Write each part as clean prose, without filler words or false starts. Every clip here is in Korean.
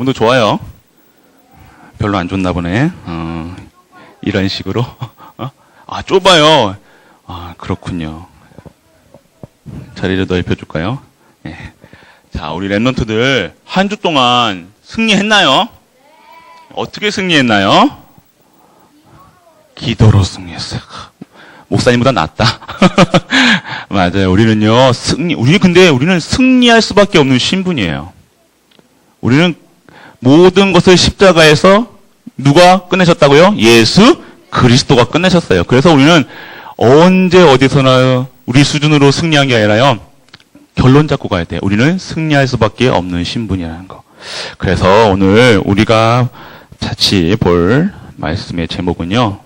오늘 좋아요. 별로 안 좋나 보네. 이런 식으로. 좁아요. 그렇군요. 자리를 넓혀줄까요? 네. 자, 우리 랩런트들 한 주 동안 승리했나요? 어떻게 승리했나요? 기도로 승리했어요. 목사님보다 낫다. 맞아요. 우리는 승리할 수밖에 없는 신분이에요. 우리는 모든 것을 십자가에서 누가 끝내셨다고요? 예수 그리스도가 끝내셨어요. 그래서 우리는 언제 어디서나 우리 수준으로 승리한 게 아니라요. 결론 잡고 가야 돼요. 우리는 승리할 수밖에 없는 신분이라는 거. 그래서 오늘 우리가 같이 볼 말씀의 제목은요.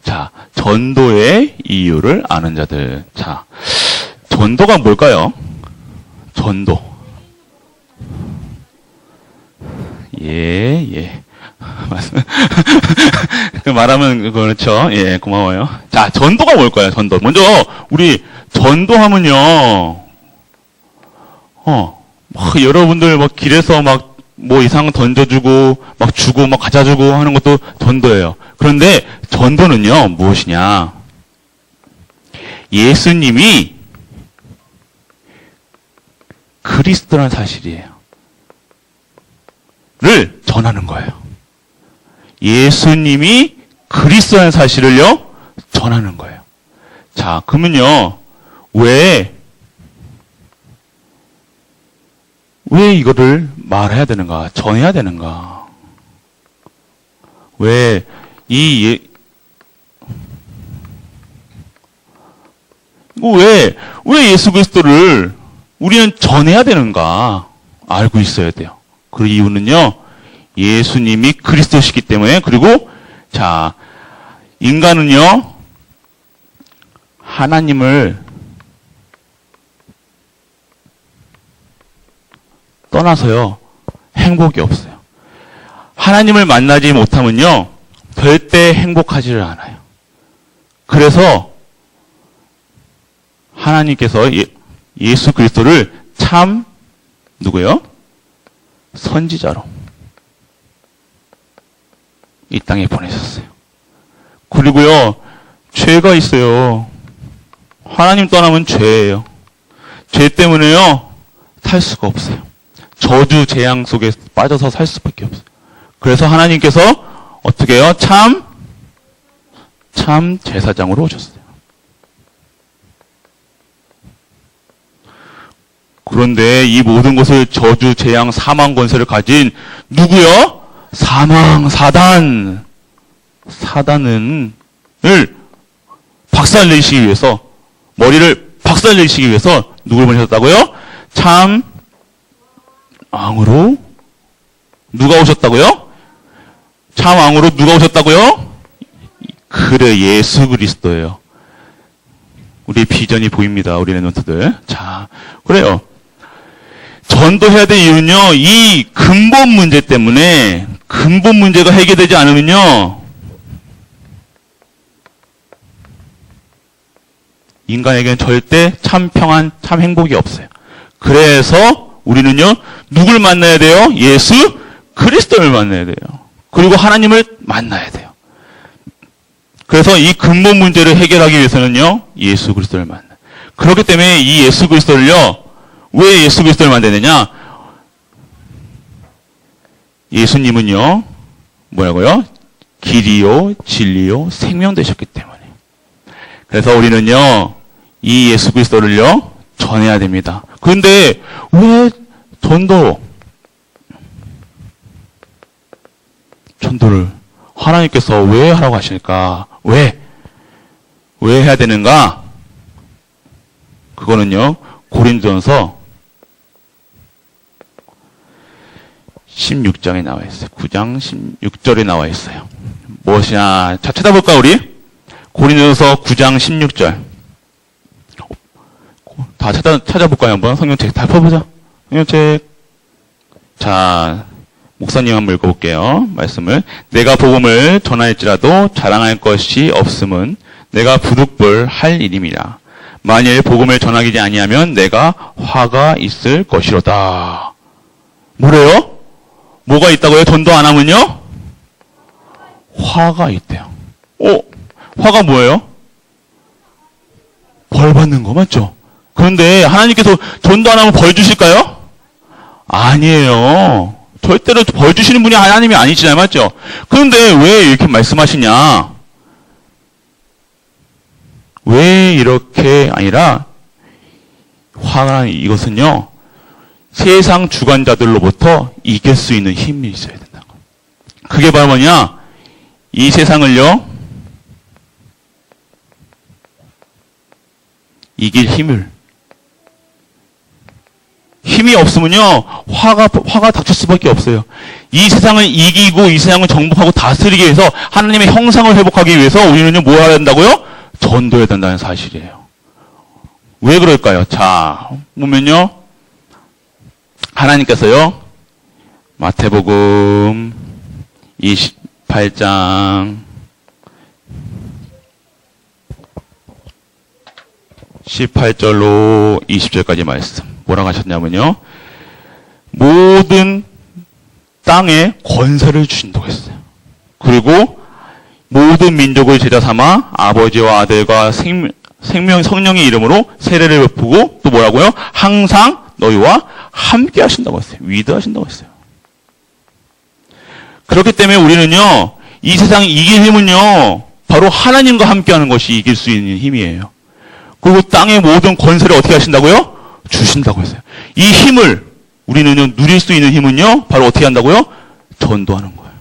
자, 전도의 이유를 아는 자들. 자, 전도가 뭘까요? 전도. 예. 그 말하면 그렇죠. 예, 고마워요. 자, 전도가 뭘까요? 전도. 먼저 우리 전도하면요. 여러분들 길에서 이상 던져주고 주고 과자 주고 하는 것도 전도예요. 그런데 전도는요 무엇이냐? 예수님이 그리스도라는 사실이에요. 를 전하는 거예요. 예수님이 그리스도라는 사실을요 전하는 거예요. 자, 그러면요 왜 이거를 말해야 되는가? 전해야 되는가? 왜 예수 그리스도를 우리는 전해야 되는가? 알고 있어야 돼요. 그 이유는요, 예수님이 그리스도시기 때문에, 그리고, 자, 인간은요, 하나님을 떠나서요, 행복이 없어요. 하나님을 만나지 못하면요, 절대 행복하지를 않아요. 그래서 하나님께서 예수 그리스도를 참 누구요? 선지자로 이 땅에 보내셨어요. 그리고요, 죄가 있어요. 하나님 떠나면 죄예요. 죄 때문에요, 살 수가 없어요. 저주 재앙 속에 빠져서 살 수밖에 없어요. 그래서 하나님께서 어떻게 해요? 참 제사장으로 오셨어요. 그런데 이 모든 것을 저주, 재앙, 사망 권세를 가진 누구요? 사단을 박살내시기 위해서, 머리를 박살내시기 위해서 누굴 보내셨다고요? 참 왕으로 누가 오셨다고요? 참 왕으로 누가 오셨다고요? 그래, 예수 그리스도예요. 우리 비전이 보입니다. 우리 랩런트들. 자, 그래요. 전도해야 될 이유는요, 이 근본 문제 때문에, 근본 문제가 해결되지 않으면요, 인간에게는 절대 참 평안, 참 행복이 없어요. 그래서 우리는요, 누굴 만나야 돼요? 예수 그리스도를 만나야 돼요. 그리고 하나님을 만나야 돼요. 그래서 이 근본 문제를 해결하기 위해서는요, 예수 그리스도를 만나요. 그렇기 때문에 이 예수 그리스도를요, 왜 예수 그리스도를 만드느냐? 예수님은요, 뭐라고요? 길이요, 진리요, 생명 되셨기 때문에. 그래서 우리는요, 이 예수 그리스도를요, 전해야 됩니다. 그런데 왜 전도를 하나님께서 왜 하라고 하실까? 왜 해야 되는가? 그거는요, 고린도전서 16장에 나와 있어요. 9장 16절에 나와 있어요. 무엇이냐? 자, 찾아볼까, 우리? 고린도전서 9장 16절. 다 찾아볼까요, 한번? 성경책 다 펴보자. 성경책. 자, 목사님 한번 읽어볼게요. 말씀을. 내가 복음을 전할지라도 자랑할 것이 없음은 내가 부득불 할 일임이라. 만일 복음을 전하지 아니하면 내가 화가 있을 것이로다. 뭐래요? 뭐가 있다고요? 전도 안 하면요? 화가 있대요. 화가 뭐예요? 벌 받는 거 맞죠? 그런데 하나님께서 전도 안 하면 벌 주실까요? 아니에요. 절대로 벌 주시는 분이 하나님이 아니시잖아요. 맞죠? 그런데 왜 이렇게 말씀하시냐? 왜 이렇게 아니라 화가 이것은요. 세상 주관자들로부터 이길 수 있는 힘이 있어야 된다는 거예요. 그게 바로 뭐냐? 이 세상을요. 이길 힘이 없으면요, 화가 닥칠 수밖에 없어요. 이 세상을 이기고 이 세상을 정복하고 다스리기 위해서 하나님의 형상을 회복하기 위해서 우리는요, 뭐 해야 된다고요? 전도해야 된다는 사실이에요. 왜 그럴까요? 자, 보면요, 하나님께서요, 마태복음 28장 18절로 20절까지 말씀. 뭐라고 하셨냐면요. 모든 땅에 권세를 주신다고 했어요. 그리고 모든 민족을 제자 삼아 아버지와 아들과 성령의 이름으로 세례를 베푸고 또 뭐라고요? 항상 너희와 함께 하신다고 했어요. 위대하신다고 했어요. 그렇기 때문에 우리는요. 이 세상 이길 힘은요. 바로 하나님과 함께 하는 것이 이길 수 있는 힘이에요. 그리고 땅의 모든 권세를 어떻게 하신다고요? 주신다고 했어요. 이 힘을 우리는 누릴 수 있는 힘은요. 바로 어떻게 한다고요? 전도하는 거예요.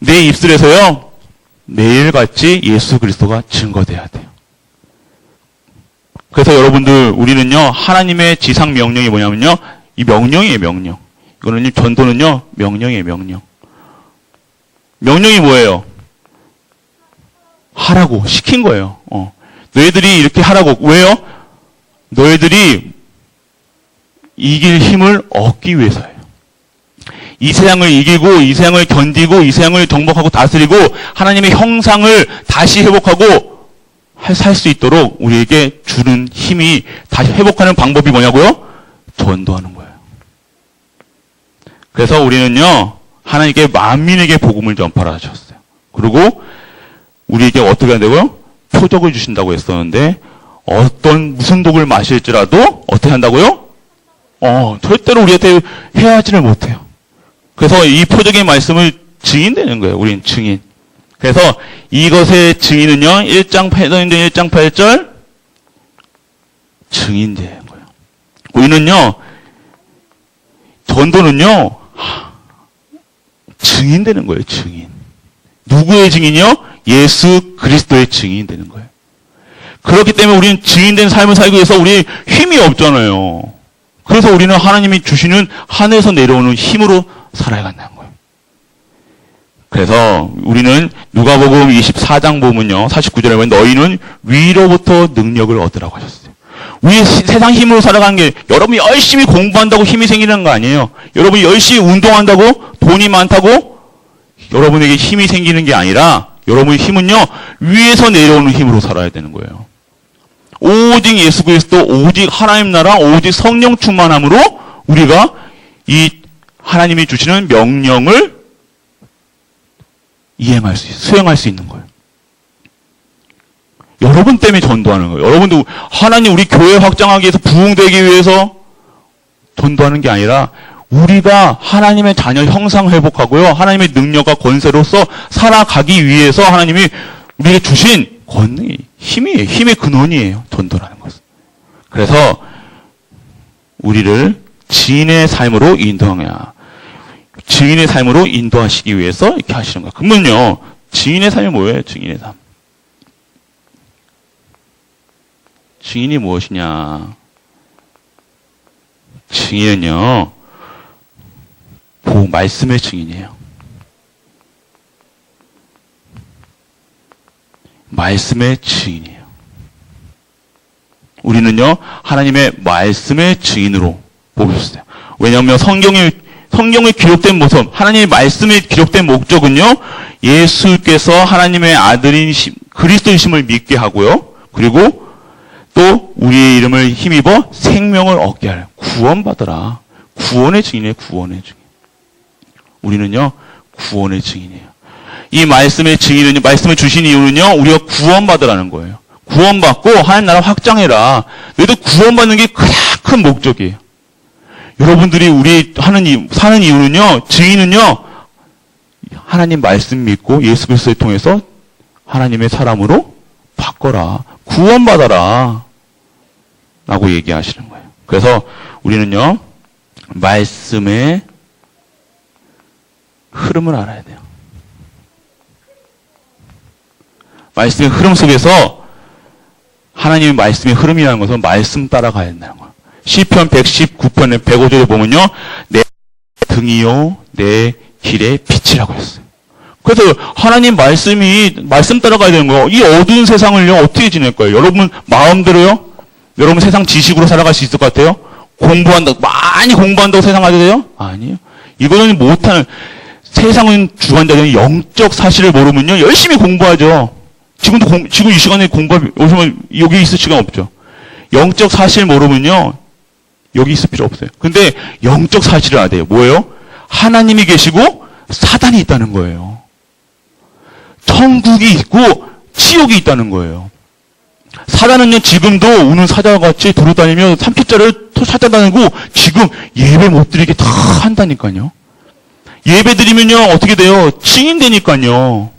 내 입술에서요. 매일같이 예수 그리스도가 증거돼야 돼요. 그래서 여러분들 우리는요. 하나님의 지상 명령이 뭐냐면요. 이 명령이에요. 명령. 이거는 전도는요. 명령이에요. 명령. 명령이 뭐예요? 하라고 시킨 거예요. 너희들이 이렇게 하라고. 왜요? 너희들이 이길 힘을 얻기 위해서예요. 이 세상을 이기고 이 세상을 견디고 이 세상을 정복하고 다스리고 하나님의 형상을 다시 회복하고 살 수 있도록 우리에게 주는 힘이 다시 회복하는 방법이 뭐냐고요? 전도하는 거예요. 그래서 우리는요. 하나님께 만민에게 복음을 전파를 하셨어요. 그리고 우리에게 어떻게 한다고요? 표적을 주신다고 했었는데 무슨 독을 마실지라도 어떻게 한다고요? 절대로 우리한테 해하지를 못해요. 그래서 이 표적의 말씀을 증인되는 거예요. 우리는 증인. 그래서 이것의 증인은요. 1장 8절 증인되는 거예요. 우리는요. 전도는요. 증인되는 거예요. 증인. 누구의 증인이요? 예수 그리스도의 증인이 되는 거예요. 그렇기 때문에 우리는 증인된 삶을 살기 위해서 우리 힘이 없잖아요. 그래서 우리는 하나님이 주시는 하늘에서 내려오는 힘으로 살아야 한다는 거예요. 그래서 우리는 누가복음 24장 보면요. 49절에 보면 너희는 위로부터 능력을 얻으라고 하셨어요. 우리 세상 힘으로 살아가는 게 여러분이 열심히 공부한다고 힘이 생기는 거 아니에요. 여러분이 열심히 운동한다고 돈이 많다고 여러분에게 힘이 생기는 게 아니라 여러분의 힘은요. 위에서 내려오는 힘으로 살아야 되는 거예요. 오직 예수 그리스도, 오직 하나님 나라, 오직 성령 충만함으로 우리가 이 하나님이 주시는 명령을 이행할 수, 수행할 수 있는 거예요. 여러분 때문에 전도하는 거예요. 여러분도 하나님 우리 교회 확장하기 위해서 부흥되기 위해서 전도하는 게 아니라 우리가 하나님의 자녀 형상 회복하고요. 하나님의 능력과 권세로서 살아가기 위해서 하나님이 우리에게 주신 권능이 힘이에요. 힘의 근원이에요. 전도라는 것은. 그래서 우리를 지인의 삶으로 인도하냐. 증인의 삶으로 인도하시기 위해서 이렇게 하시는 거예요. 그러면요. 증인의 삶이 뭐예요? 증인의 삶. 증인이 무엇이냐. 증인은요. 말씀의 증인이에요. 말씀의 증인이에요. 우리는요, 하나님의 말씀의 증인으로 보셨어요. 왜냐하면 성경에 기록된 모습, 하나님의 말씀에 기록된 목적은요, 예수께서 하나님의 아들인 그리스도이심을 믿게 하고요. 그리고 또 우리의 이름을 힘입어 생명을 얻게 하려. 구원받으라. 구원의 증인이에요. 구원의 증인. 우리는요, 구원의 증인이에요. 이 말씀의 증인은, 말씀을 주신 이유는요, 우리가 구원받으라는 거예요. 구원받고 하나님 나라 확장해라. 너희도 구원받는 게 가장 큰 목적이에요. 여러분들이 사는 이유는요, 증인은요, 하나님 말씀 믿고 예수 그리스도를 통해서 하나님의 사람으로 바꿔라. 구원받아라. 라고 얘기하시는 거예요. 그래서 우리는요, 말씀의 흐름을 알아야 돼요. 말씀의 흐름 속에서 하나님의 말씀의 흐름이라는 것은 말씀 따라가야 된다는 거예요. 시편 119편의 105절에 보면요, 내 등이요 내 길의 빛이라고 했어요. 그래서 하나님 말씀 따라가야 되는 거예요. 이 어두운 세상을요, 어떻게 지낼 거예요? 여러분 마음대로요? 여러분 세상 지식으로 살아갈 수 있을 것 같아요? 많이 공부한다고 세상 가야 돼요? 아니에요. 이거는 못하는, 세상은 주관자들은 영적 사실을 모르면요, 열심히 공부하죠. 지금 이 시간에 오시면 여기 있을 시간 없죠. 영적 사실 모르면요, 여기 있을 필요 없어요. 근데 영적 사실을 알아야 돼요. 뭐예요? 하나님이 계시고 사단이 있다는 거예요. 천국이 있고 지옥이 있다는 거예요. 사단은요, 지금도 우는 사자와 같이 돌아다니며 삼킬자를 찾아다니고 지금 예배 못 드리게 다 한다니까요. 예배 드리면요, 어떻게 돼요? 증인되니까요.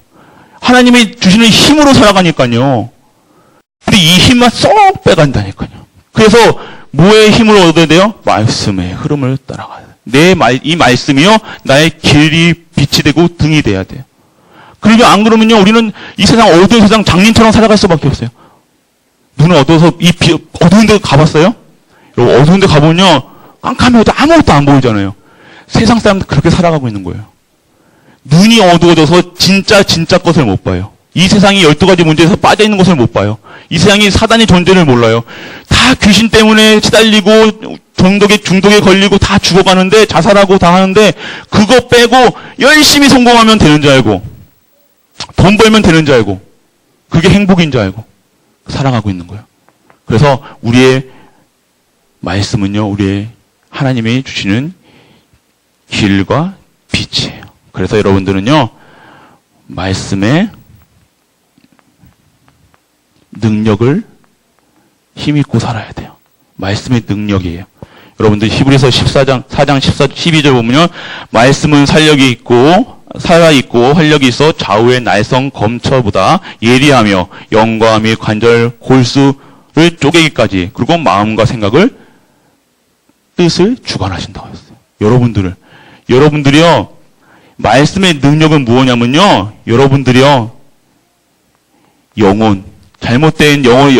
하나님이 주시는 힘으로 살아가니까요. 근데 이 힘만 쏙 빼간다니까요. 그래서 뭐의 힘을 얻어야 돼요? 말씀의 흐름을 따라가야 돼요. 이 말씀이요, 나의 길이 빛이 되고 등이 돼야 돼요. 그리고 안 그러면요, 우리는 이 세상, 어두운 세상 장님처럼 살아갈 수밖에 없어요. 눈을 어두워서 어두운 데 가봤어요? 어두운 데 가보면요, 깜깜해도 아무것도 안 보이잖아요. 세상 사람들 그렇게 살아가고 있는 거예요. 눈이 어두워져서 진짜 것을 못 봐요. 이 세상이 12가지 문제에서 빠져있는 것을 못 봐요. 이 세상이 사단의 존재를 몰라요. 다 귀신 때문에 시달리고 중독에 걸리고 다 죽어가는데, 자살하고 다 하는데, 그거 빼고 열심히 성공하면 되는 줄 알고, 돈 벌면 되는 줄 알고, 그게 행복인 줄 알고 살아가고 있는 거예요. 그래서 우리의 말씀은요, 우리의 하나님이 주시는 길과 빛이에요. 그래서 여러분들은요, 말씀의 능력을 힘입고 살아야 돼요. 말씀의 능력이에요. 여러분들 히브리서 4장 12절 보면요, 말씀은 살아있고 활력이 있어 좌우의 날성 검처보다 예리하며 영과 및 관절 골수를 쪼개기까지, 그리고 마음과 생각을 뜻을 주관하신다고 했어요. 여러분들이요, 말씀의 능력은 무엇냐면요, 여러분들이요, 영혼, 잘못된 영혼,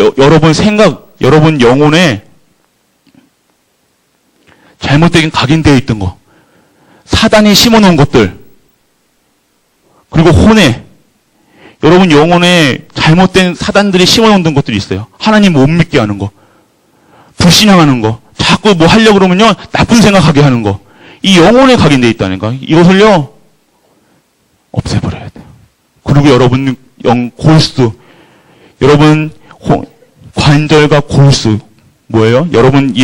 여러분 영혼에 잘못되게 각인되어 있던 거, 사단이 심어놓은 것들, 그리고 혼에, 여러분 영혼에 잘못된 사단들이 심어놓은 것들이 있어요. 하나님 못 믿게 하는 거, 불신앙하는 거, 자꾸 뭐 하려고 그러면요, 나쁜 생각하게 하는 거, 이 영혼에 각인되어 있다니까. 이것을요, 없애버려야 돼요. 그리고 여러분 골수, 여러분 관절과 골수, 뭐예요? 여러분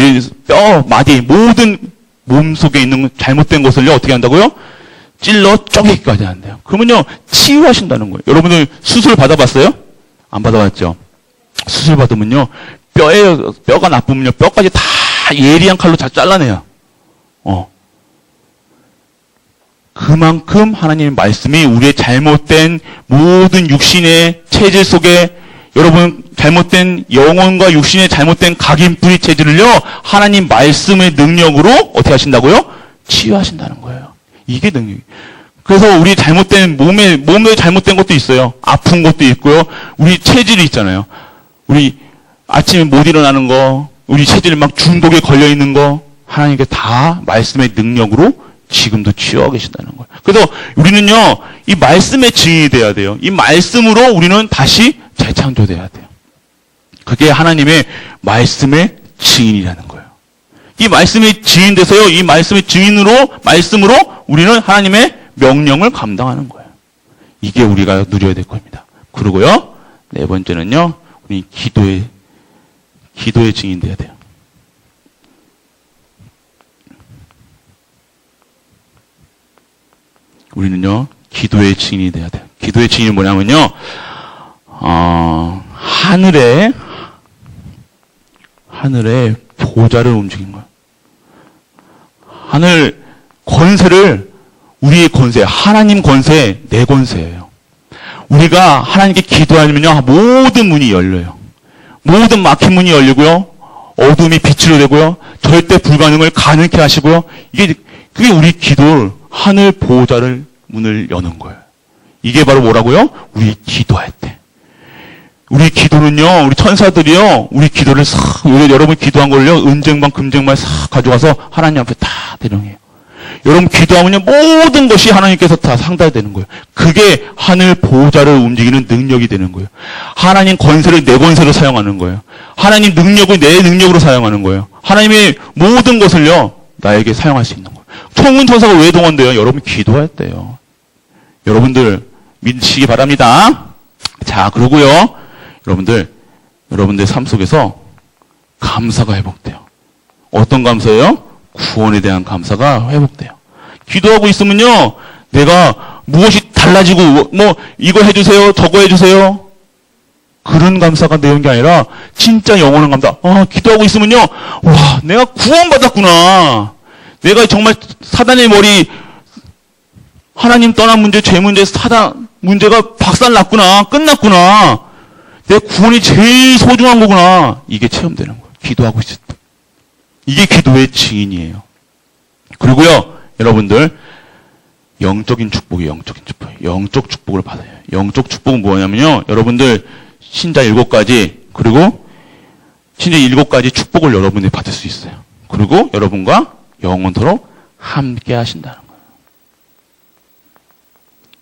뼈, 마디, 모든 몸 속에 있는 잘못된 것을요, 어떻게 한다고요? 찔러 쪼개기까지 한대요. 그러면요, 치유하신다는 거예요. 여러분들 수술 받아봤어요? 안 받아봤죠? 수술 받으면요, 뼈가 나쁘면요, 뼈까지 다 예리한 칼로 다 잘라내요. 그만큼 하나님의 말씀이 우리의 잘못된 모든 육신의 체질 속에, 여러분 잘못된 영혼과 육신의 잘못된 각인뿌리 체질을요, 하나님 말씀의 능력으로 어떻게 하신다고요? 치유하신다는 거예요. 이게 능력이에요. 그래서 우리 잘못된 몸에 잘못된 것도 있어요. 아픈 것도 있고요. 우리 체질이 있잖아요. 우리 아침에 못 일어나는 거, 우리 체질이 막 중독에 걸려 있는 거, 하나님께 다 말씀의 능력으로 지금도 치유하고 계신다는 거예요. 그래서 우리는요, 이 말씀의 증인이 돼야 돼요. 이 말씀으로 우리는 다시 재창조돼야 돼요. 그게 하나님의 말씀의 증인이라는 거예요. 이 말씀의 증인 돼서요. 이 말씀의 말씀으로 우리는 하나님의 명령을 감당하는 거예요. 이게 우리가 누려야 될 겁니다. 그리고요. 네 번째는요. 우리 기도의 증인 돼야 돼요. 우리는요. 기도의 증인이 돼야 돼요. 기도의 증인이 뭐냐면요. 하늘의 보좌를 움직인 거예요. 하늘 권세를 우리의 권세, 하나님 권세, 내 권세예요. 우리가 하나님께 기도하면요, 모든 문이 열려요. 모든 막힌 문이 열리고요, 어둠이 빛으로 되고요, 절대 불가능을 가능케 하시고요. 그게 우리 기도를 하늘 보좌를 문을 여는 거예요. 이게 바로 뭐라고요? 우리 기도할 때. 우리 기도는요, 우리 천사들이요, 우리 기도를 여러분 기도한 걸요, 은쟁반, 금쟁반 싹 가져가서 하나님 앞에 다 대령해요. 여러분 기도하면요, 모든 것이 하나님께서 다 상달되는 거예요. 그게 하늘 보호자를 움직이는 능력이 되는 거예요. 하나님 권세를 내 권세로 사용하는 거예요. 하나님 능력을 내 능력으로 사용하는 거예요. 하나님의 모든 것을요, 나에게 사용할 수 있는 거예요. 천군 천사가 왜 동원돼요? 여러분 기도할 때요. 여러분들 믿으시기 바랍니다. 자, 그러고요. 여러분들 삶 속에서 감사가 회복돼요. 어떤 감사예요? 구원에 대한 감사가 회복돼요. 기도하고 있으면요, 내가 무엇이 달라지고, 이거 해주세요, 저거 해주세요. 그런 감사가 내온 게 아니라, 진짜 영원한 감사. 기도하고 있으면요, 와, 내가 구원받았구나. 내가 정말 사단의 머리, 하나님 떠난 문제, 죄 문제, 사단 문제가 박살났구나. 끝났구나. 내 구원이 제일 소중한 거구나. 이게 체험되는 거예요. 기도하고 있을 때. 이게 기도의 증인이에요. 그리고요, 여러분들, 영적인 축복이에요. 영적 축복을 받아요. 영적 축복은 뭐냐면요, 여러분들, 신자 7가지, 그리고 신자 7가지 축복을 여러분들이 받을 수 있어요. 그리고 여러분과 영원토록 함께 하신다는 거예요.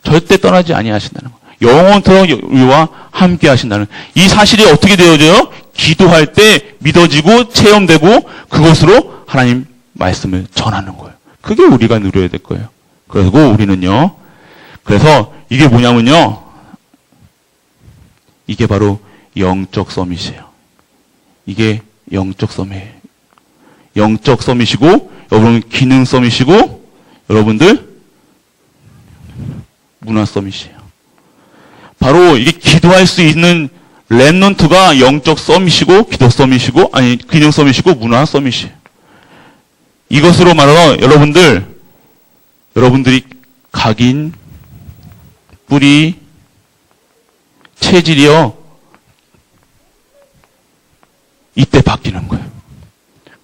절대 떠나지 아니하신다는 거예요. 영원토록 우리와 함께 하신다는 이 사실이 어떻게 되어져요? 기도할 때 믿어지고 체험되고 그것으로 하나님 말씀을 전하는 거예요. 그게 우리가 누려야 될 거예요. 그리고 우리는요, 그래서 이게 뭐냐면요, 이게 바로 영적 서밋이에요. 이게 영적 서밋이에요. 영적 서밋이고, 여러분 기능 서밋이고, 여러분들 문화 서밋이에요. 바로 이게 기도할 수 있는 렘넌트가 영적 서밋이고, 기도 서밋이고, 기능 서밋이고, 문화 서밋이에요. 이것으로 말하면 여러분들이 각인, 뿌리, 체질이요, 이때 바뀌는 거예요.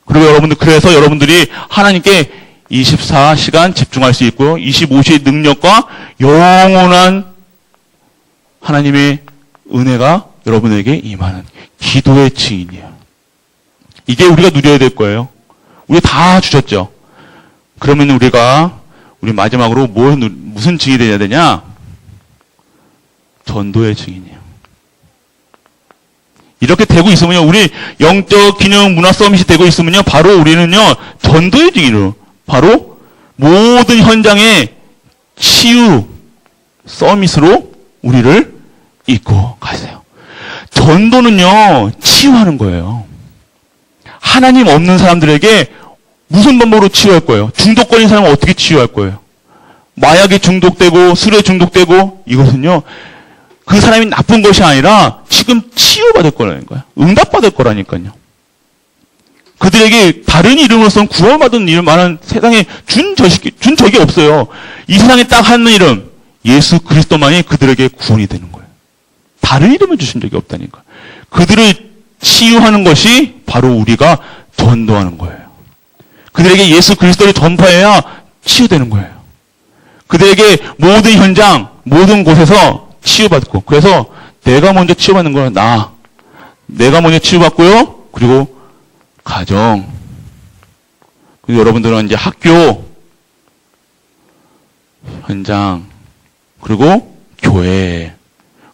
그리고 그래서 여러분들이 하나님께 24시간 집중할 수 있고요, 25시의 능력과 영원한 하나님의 은혜가 여러분에게 임하는 기도의 증인이에요. 이게 우리가 누려야 될 거예요. 우리 다 주셨죠? 그러면 우리 마지막으로 무슨 증인이 되어야 되냐? 전도의 증인이에요. 이렇게 되고 있으면요, 우리 영적 기능 문화 서밋이 되고 있으면요, 바로 우리는요, 전도의 증인으로, 바로 모든 현장의 치유 서밋으로 우리를 이끌고 가세요. 전도는요, 치유하는 거예요. 하나님 없는 사람들에게 무슨 방법으로 치유할 거예요? 중독 걸린 사람은 어떻게 치유할 거예요? 마약에 중독되고, 술에 중독되고, 이것은요, 그 사람이 나쁜 것이 아니라 지금 치유받을 거라는 거예요. 응답받을 거라니까요. 그들에게 다른 이름으로서는 구원받은 이름 많은 세상에 준 적이 없어요. 이 세상에 딱 하는 이름, 예수 그리스도만이 그들에게 구원이 되는 거예요. 다른 이름을 주신 적이 없다니까. 그들을 치유하는 것이 바로 우리가 전도하는 거예요. 그들에게 예수 그리스도를 전파해야 치유되는 거예요. 그들에게 모든 현장, 모든 곳에서 치유받고, 그래서 내가 먼저 치유받는 거는 내가 먼저 치유받고요, 그리고 가정, 그리고 여러분들은 이제 학교, 현장, 그리고 교회,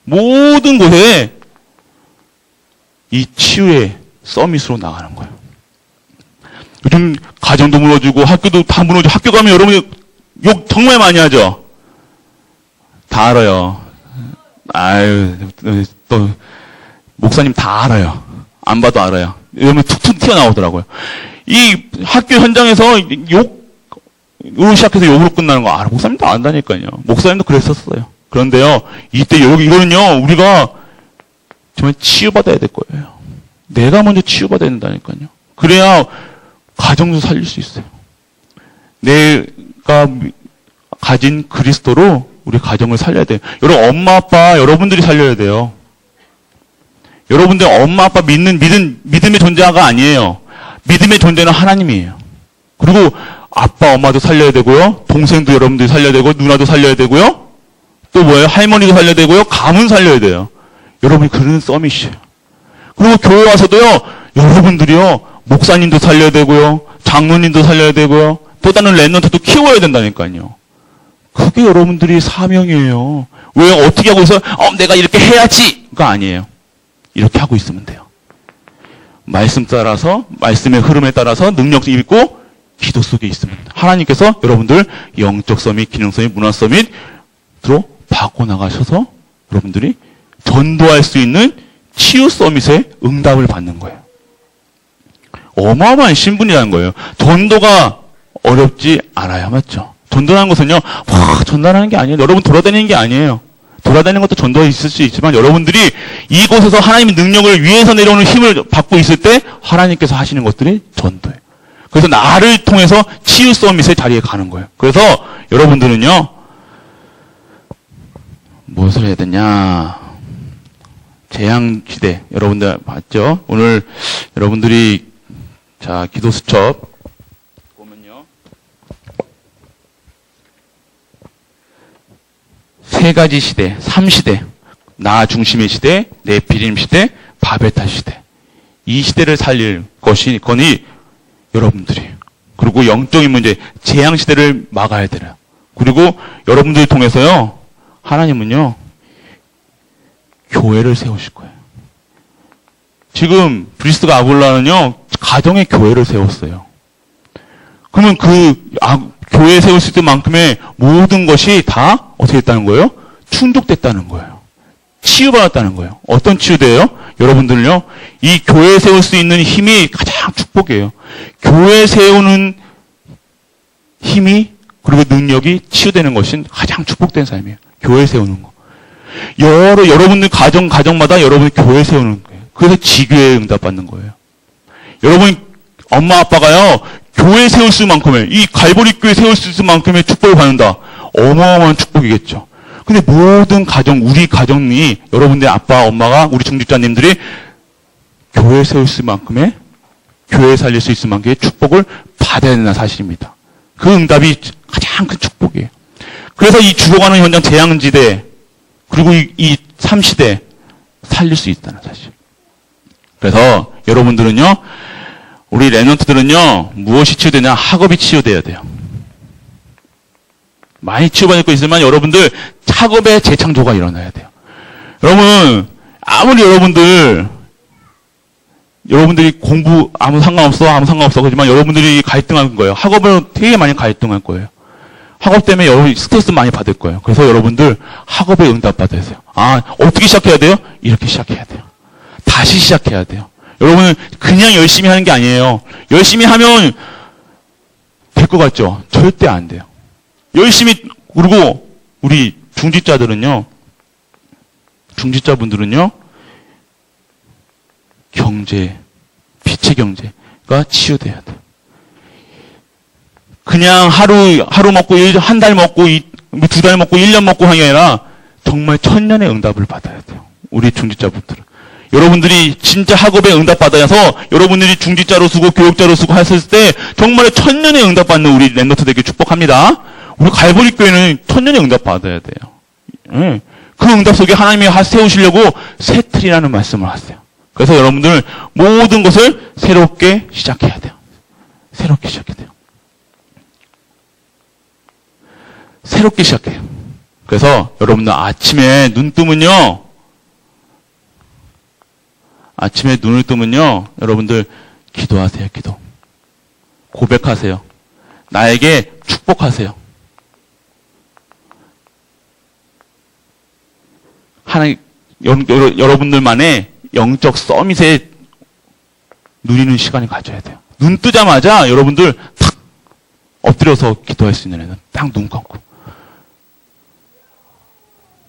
모든 곳에 이 치유의 서밋으로 나가는 거예요. 요즘 가정도 무너지고 학교도 다 무너지고 학교 가면 여러분이 욕 정말 많이 하죠. 다 알아요. 아유, 또 목사님 다 알아요. 안 봐도 알아요. 여러분 툭툭 튀어나오더라고요. 이 학교 현장에서 욕으로 시작해서 욕으로 끝나는 거 알아. 목사님도 안다니까요. 목사님도 그랬었어요. 그런데요, 이때 이거는요, 우리가 정말 치유받아야 될 거예요. 내가 먼저 치유받아야 된다니까요. 그래야 가정도 살릴 수 있어요. 내가 가진 그리스도로 우리 가정을 살려야 돼요. 여러분, 엄마, 아빠, 여러분들이 살려야 돼요. 여러분들 엄마, 아빠 믿음의 존재가 아니에요. 믿음의 존재는 하나님이에요. 그리고 아빠, 엄마도 살려야 되고요. 동생도 여러분들이 살려야 되고, 누나도 살려야 되고요. 또 뭐예요? 할머니도 살려야 되고요. 가문 살려야 돼요. 여러분이 그런 서밋이에요. 그리고 교회 와서도요, 여러분들이요, 목사님도 살려야 되고요. 장로님도 살려야 되고요. 또 다른 랩런트도 키워야 된다니까요. 그게 여러분들이 사명이에요. 왜 어떻게 하고 있어요? 내가 이렇게 해야지가 아니에요. 이렇게 하고 있으면 돼요. 말씀 따라서, 말씀의 흐름에 따라서 능력 있고 기도 속에 있으면 돼요. 하나님께서 여러분들 영적 서밋, 기능 서밋, 문화 서밋으로 바꿔나가셔서 여러분들이 전도할 수 있는 치유 서밋의 응답을 받는 거예요. 어마어마한 신분이라는 거예요. 전도가 어렵지 않아요. 맞죠? 전도라는 것은요, 전달하는 게 아니에요. 여러분 돌아다니는 게 아니에요. 돌아다니는 것도 전도가 있을 수 있지만 여러분들이 이곳에서 하나님의 능력을 위에서 내려오는 힘을 받고 있을 때 하나님께서 하시는 것들이 전도예요. 그래서 나를 통해서 치유 서밋의 자리에 가는 거예요. 그래서 여러분들은요, 무엇을 해야 되냐? 재앙시대, 여러분들 봤죠? 오늘 여러분들이 자, 기도 수첩 보면요, 세 가지 시대, 3시대, 나 중심의 시대, 네피림 시대, 바벨탑 시대. 이 시대를 살릴 거니 여러분들이. 그리고 영적인 문제, 재앙 시대를 막아야 되라. 그리고 여러분들을 통해서요, 하나님은요, 교회를 세우실 거예요. 지금 브리스가 아굴라는요, 가정의 교회를 세웠어요. 그러면 교회 세울 수 있을 만큼의 모든 것이 다 어떻게 됐다는 거예요? 충족됐다는 거예요. 치유받았다는 거예요. 어떤 치유돼요? 여러분들요, 이 교회 세울 수 있는 힘이 가장 축복이에요. 교회 세우는 힘이, 그리고 능력이 치유되는 것이 가장 축복된 삶이에요. 교회 세우는 거. 여러분들 가정마다 여러분이 교회 세우는 거예요. 그래서 지교에 응답받는 거예요. 여러분, 엄마, 아빠가요, 교회 세울 수 만큼의, 이 갈보리 교회 세울 수 있을 만큼의 축복을 받는다. 어마어마한 축복이겠죠. 근데 모든 우리 가정이, 여러분들 아빠, 엄마가, 우리 중직자님들이 교회 세울 수 있을 만큼의, 교회 살릴 수 있을 만큼의 축복을 받아야 되는 사실입니다. 그 응답이 가장 큰 축복이에요. 그래서 이 죽어가는 현장 재앙지대, 그리고 이 3시대 살릴 수 있다는 사실. 그래서 여러분들은요, 우리 랩런트들은요, 무엇이 치유되냐? 학업이 치유돼야 돼요. 많이 치유받고 있으면 여러분들 학업의 재창조가 일어나야 돼요. 여러분, 아무리 여러분들이 공부 아무 상관없어. 그렇지만 여러분들이 갈등할 거예요. 학업을 되게 많이 갈등할 거예요. 학업 때문에 여러분 스트레스 많이 받을 거예요. 그래서 여러분들 학업에 응답받아야 돼요. 어떻게 시작해야 돼요? 이렇게 시작해야 돼요. 다시 시작해야 돼요. 여러분은 그냥 열심히 하는 게 아니에요. 열심히 하면 될 것 같죠? 절대 안 돼요. 그리고 우리 중직자분들은요, 빛의 경제가 치유돼야 돼요. 그냥 하루 먹고, 한 달 먹고, 2달 먹고, 1년 먹고 하는 게 아니라 정말 천년의 응답을 받아야 돼요. 우리 중직자분들은. 여러분들이 진짜 학업에 응답받아서 여러분들이 중직자로 쓰고 교육자로 쓰고 했을 때 정말 천년의 응답받는 우리 랩런트 되게 축복합니다. 우리 갈보리 교회는 천년의 응답받아야 돼요. 네. 그 응답 속에 하나님이 세우시려고 새 틀이라는 말씀을 하세요. 그래서 여러분들 모든 것을 새롭게 시작해야 돼요. 새롭게 시작해야 돼요. 새롭게 시작해요. 그래서 여러분들 아침에 눈을 뜨면요, 여러분들 기도하세요, 기도. 고백하세요. 나에게 축복하세요. 하나님, 여러분들만의 영적 서밋에 누리는 시간을 가져야 돼요. 눈 뜨자마자 여러분들 탁 엎드려서 기도할 수 있는 애는 딱 눈 감고.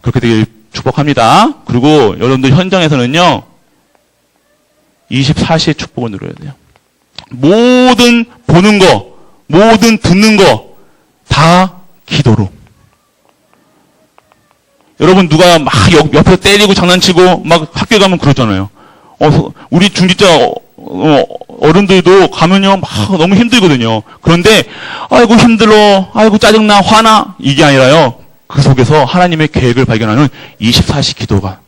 그렇게 되길 축복합니다. 그리고 여러분들 현장에서는요, 24시의 축복을 누려야 돼요. 모든 보는 거, 모든 듣는 거, 다 기도로. 여러분 누가 막 옆에서 때리고 장난치고 막 학교 가면 그러잖아요. 우리 중직자 어른들도 가면요 막 너무 힘들거든요. 그런데 아이고 힘들어, 아이고 짜증나, 화나 이게 아니라요. 그 속에서 하나님의 계획을 발견하는 24시 기도가.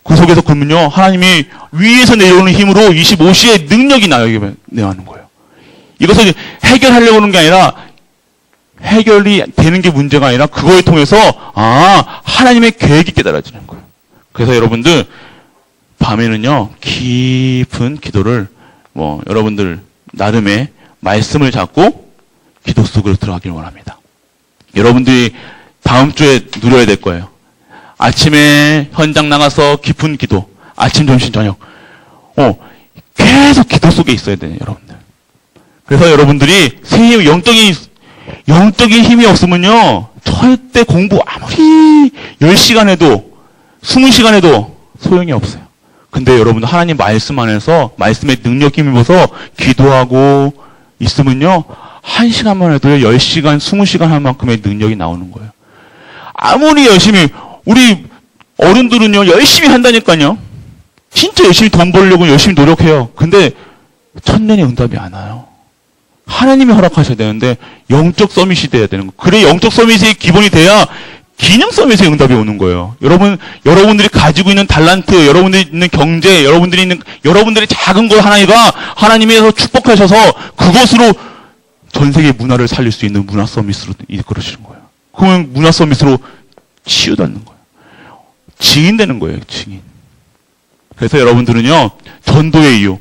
그 속에서 그러면요 하나님이 위에서 내려오는 힘으로 25시의 능력이 나오는 거예요. 이것을 해결하려고 하는 게 아니라 해결이 되는 게 문제가 아니라 그거에 통해서 하나님의 계획이 깨달아지는 거예요. 그래서 여러분들 밤에는요 깊은 기도를 여러분들 나름의 말씀을 잡고 기도 속으로 들어가길 원합니다. 여러분들이 다음 주에 누려야 될 거예요. 아침에 현장 나가서 깊은 기도, 아침, 점심, 저녁 계속 기도 속에 있어야 돼요, 여러분들. 그래서 여러분들이 영적인 힘이 없으면요, 절대 공부 아무리 10시간 해도, 20시간 해도 소용이 없어요. 근데 여러분 하나님 말씀 안에서, 말씀의 능력 힘입어서 기도하고 있으면요, 1시간만 해도 10시간, 20시간 할 만큼의 능력이 나오는 거예요. 아무리 열심히, 우리 어른들은요, 열심히 한다니까요. 진짜 열심히 돈 벌려고 열심히 노력해요. 근데 천년의 응답이 안 와요. 하나님이 허락하셔야 되는데 영적 서밋이 돼야 되는 거예요. 그래 영적 서밋이 기본이 돼야 기능 서밋의 응답이 오는 거예요. 여러분들이 가지고 있는 달란트, 여러분들이 있는 경제, 여러분들의 작은 것 하나가 하나님께서 축복하셔서 그것으로 전 세계 문화를 살릴 수 있는 문화 서밋으로 이끌어지는 거예요. 그러면 문화 서밋으로 치유받는 거예요. 증인 되는 거예요, 증인. 그래서 여러분들은요, 전도의 이유.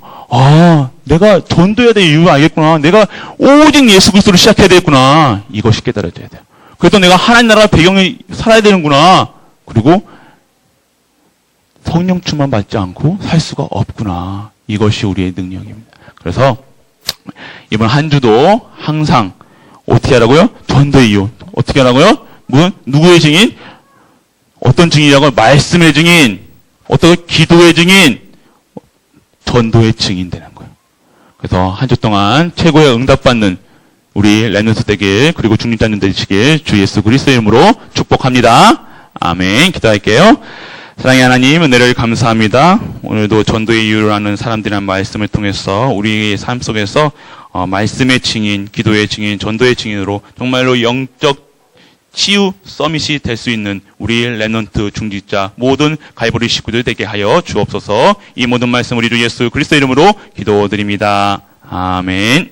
내가 전도해야 될 이유가 알겠구나. 내가 오직 예수 그리스도로 시작해야 되겠구나. 이것이 깨달아져야 돼요. 그래서 내가 하나님 나라 배경에 살아야 되는구나. 그리고 성령 충만 받지 않고 살 수가 없구나. 이것이 우리의 능력입니다. 그래서 이번 한 주도 항상 어떻게 하라고요? 전도의 이유. 어떻게 하라고요? 누구의 증인? 어떤 증인이라고요? 말씀의 증인. 어떤 기도의 증인. 전도의 증인 되는 거예요. 그래서 한 주 동안 최고의 응답받는 우리 렘넌트 되길, 그리고 중립자님 되시길 주 예수 그리스도의 이름으로 축복합니다. 아멘. 기도할게요. 사랑의 하나님, 은혜를 감사합니다. 오늘도 전도의 이유를 아는 사람들이란 말씀을 통해서 우리의 삶 속에서 말씀의 증인, 기도의 증인, 전도의 증인으로 정말로 영적 치유 서밋이 될 수 있는 우리 렘넌트 중직자 모든 갈보리 식구들 되게 하여 주옵소서. 이 모든 말씀 우리 주 예수 그리스도 이름으로 기도드립니다. 아멘.